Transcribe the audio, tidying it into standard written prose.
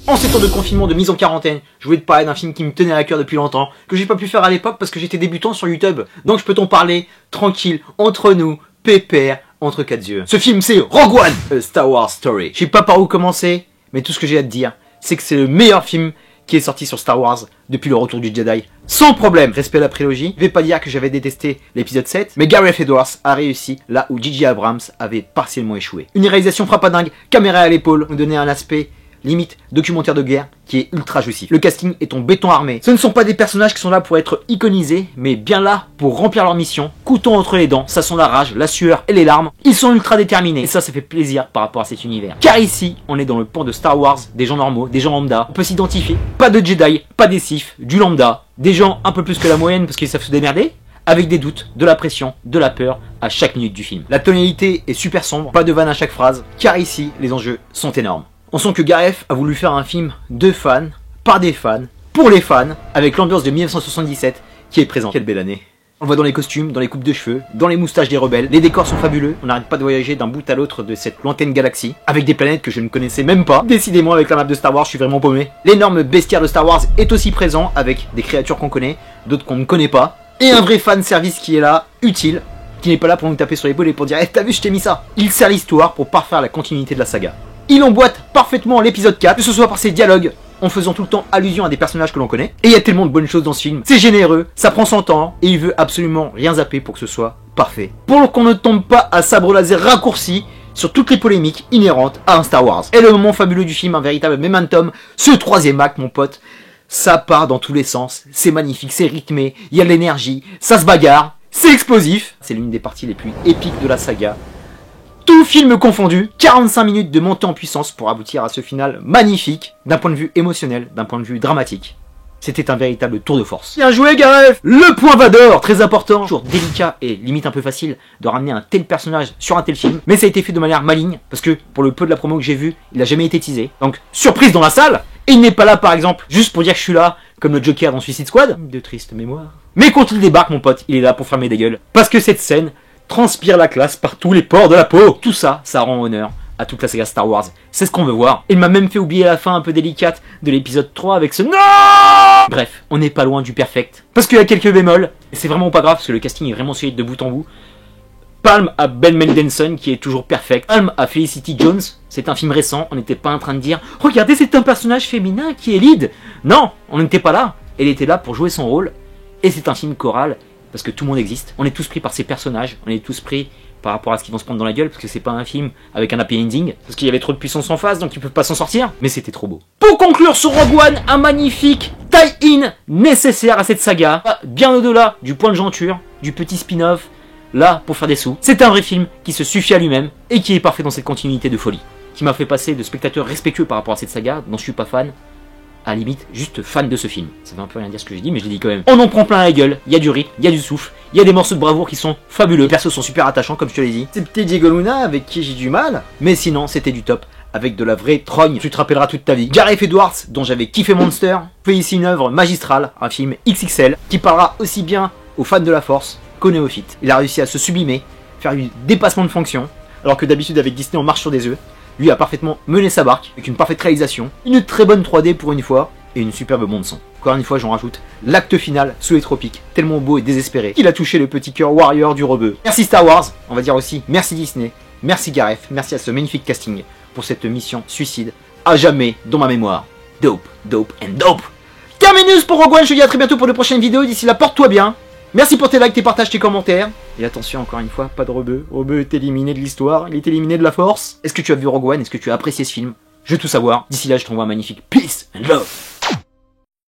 En ces temps de confinement, de mise en quarantaine, je voulais te parler d'un film qui me tenait à cœur depuis longtemps, que j'ai pas pu faire à l'époque parce que j'étais débutant sur YouTube. Donc je peux t'en parler, tranquille, entre nous, pépère, entre quatre yeux. Ce film c'est Rogue One, A Star Wars Story. Je sais pas par où commencer, mais tout ce que j'ai à te dire, c'est que c'est le meilleur film qui est sorti sur Star Wars depuis le retour du Jedi. Sans problème, respect à la prélogie. Je vais pas dire que j'avais détesté l'épisode 7, mais Gareth Edwards a réussi là où J.J. Abrams avait partiellement échoué. Une réalisation frappe à dingue, caméra à l'épaule, nous donnait un aspect limite documentaire de guerre qui est ultra jouissif. Le casting est en béton armé. Ce ne sont pas des personnages qui sont là pour être iconisés, mais bien là pour remplir leur mission. Couteau entre les dents, ça sent la rage, la sueur et les larmes. Ils sont ultra déterminés et ça fait plaisir par rapport à cet univers. Car ici, on est dans le pan de Star Wars, des gens normaux, des gens lambda. On peut s'identifier. Pas de Jedi, pas des Sith, du lambda. Des gens un peu plus que la moyenne parce qu'ils savent se démerder. Avec des doutes, de la pression, de la peur à chaque minute du film. La tonalité est super sombre, pas de vanne à chaque phrase, car ici, les enjeux sont énormes. On sent que Gareth a voulu faire un film de fans, par des fans, pour les fans, avec l'ambiance de 1977 qui est présente. Quelle belle année. On le voit dans les costumes, dans les coupes de cheveux, dans les moustaches des rebelles. Les décors sont fabuleux, on n'arrête pas de voyager d'un bout à l'autre de cette lointaine galaxie, avec des planètes que je ne connaissais même pas. Décidément, avec la map de Star Wars, je suis vraiment paumé. L'énorme bestiaire de Star Wars est aussi présent, avec des créatures qu'on connaît, d'autres qu'on ne connaît pas. Et un vrai fan service qui est là, utile, qui n'est pas là pour nous taper sur l'épaule et pour dire hey, t'as vu, je t'ai mis ça. Il sert l'histoire pour parfaire la continuité de la saga. Il emboîte parfaitement l'épisode 4, que ce soit par ses dialogues, en faisant tout le temps allusion à des personnages que l'on connaît. Et il y a tellement de bonnes choses dans ce film. C'est généreux, ça prend son temps, et il veut absolument rien zapper pour que ce soit parfait. Pour qu'on ne tombe pas à sabre laser raccourci sur toutes les polémiques inhérentes à un Star Wars. Et le moment fabuleux du film, un véritable momentum, ce troisième acte, mon pote, ça part dans tous les sens, c'est magnifique, c'est rythmé, il y a de l'énergie, ça se bagarre, c'est explosif. C'est l'une des parties les plus épiques de la saga. Tout film confondu, 45 minutes de montée en puissance pour aboutir à ce final magnifique, d'un point de vue émotionnel, d'un point de vue dramatique. C'était un véritable tour de force. Bien joué Gareth. Le point Vador, très important, toujours délicat et limite un peu facile de ramener un tel personnage sur un tel film, mais ça a été fait de manière maligne, parce que pour le peu de la promo que j'ai vu, il a jamais été teasé. Donc, surprise dans la salle, et il n'est pas là par exemple, juste pour dire que je suis là, comme le Joker dans Suicide Squad, de triste mémoire. Mais quand il débarque mon pote, il est là pour fermer des gueules, parce que cette scène transpire la classe par tous les pores de la peau. Tout ça, ça rend honneur à toute la saga Star Wars. C'est ce qu'on veut voir. Il m'a même fait oublier la fin un peu délicate de l'épisode 3 avec ce NON. Bref, on n'est pas loin du perfect. Parce qu'il y a quelques bémols, et c'est vraiment pas grave parce que le casting est vraiment solide de bout en bout. Palme à Ben Mendelsohn qui est toujours perfect. Palme à Felicity Jones, c'est un film récent, on n'était pas en train de dire « Regardez, c'est un personnage féminin qui est lead !» Non, on n'était pas là. Elle était là pour jouer son rôle, et c'est un film choral. Parce que tout le monde existe. On est tous pris par ces personnages. On est tous pris par rapport à ce qu'ils vont se prendre dans la gueule. Parce que c'est pas un film avec un happy ending. Parce qu'il y avait trop de puissance en face. Donc ils peuvent pas s'en sortir. Mais c'était trop beau. Pour conclure sur Rogue One, un magnifique tie-in nécessaire à cette saga. Bien au-delà du point de jointure, du petit spin-off. Là, pour faire des sous. C'est un vrai film qui se suffit à lui-même. Et qui est parfait dans cette continuité de folie. Qui m'a fait passer de spectateur respectueux par rapport à cette saga. Dont je suis pas fan. À la limite, juste fan de ce film. Ça veut un peu rien dire ce que j'ai dit, mais je l'ai dit quand même. On en prend plein la gueule, il y a du rythme, il y a du souffle, il y a des morceaux de bravoure qui sont fabuleux. Les persos sont super attachants, comme je te l'ai dit. C'est petit Diego Luna avec qui j'ai du mal, mais sinon, c'était du top. Avec de la vraie trogne, tu te rappelleras toute ta vie. Gareth Edwards, dont j'avais kiffé Monster, fait ici une œuvre magistrale, un film XXL, qui parlera aussi bien aux fans de la Force qu'aux néophytes. Il a réussi à se sublimer, faire du dépassement de fonction, alors que d'habitude avec Disney on marche sur des œufs. Lui a parfaitement mené sa barque, avec une parfaite réalisation, une très bonne 3D pour une fois, et une superbe bande son. Encore une fois, j'en rajoute l'acte final sous les tropiques, tellement beau et désespéré, qu'il a touché le petit cœur warrior du rebeu. Merci Star Wars, on va dire aussi merci Disney, merci Gareth, merci à ce magnifique casting pour cette mission suicide, à jamais dans ma mémoire. Dope, dope and dope. Terminus pour Rogue One, je te dis à très bientôt pour de prochaines vidéos, d'ici là porte-toi bien. Merci pour tes likes, tes partages, tes commentaires. Et attention, encore une fois, pas de rebeu. Rebeu est éliminé de l'histoire, il est éliminé de la force. Est-ce que tu as vu Rogue One? Est-ce que tu as apprécié ce film? Je veux tout savoir. D'ici là, je t'envoie un magnifique peace and love.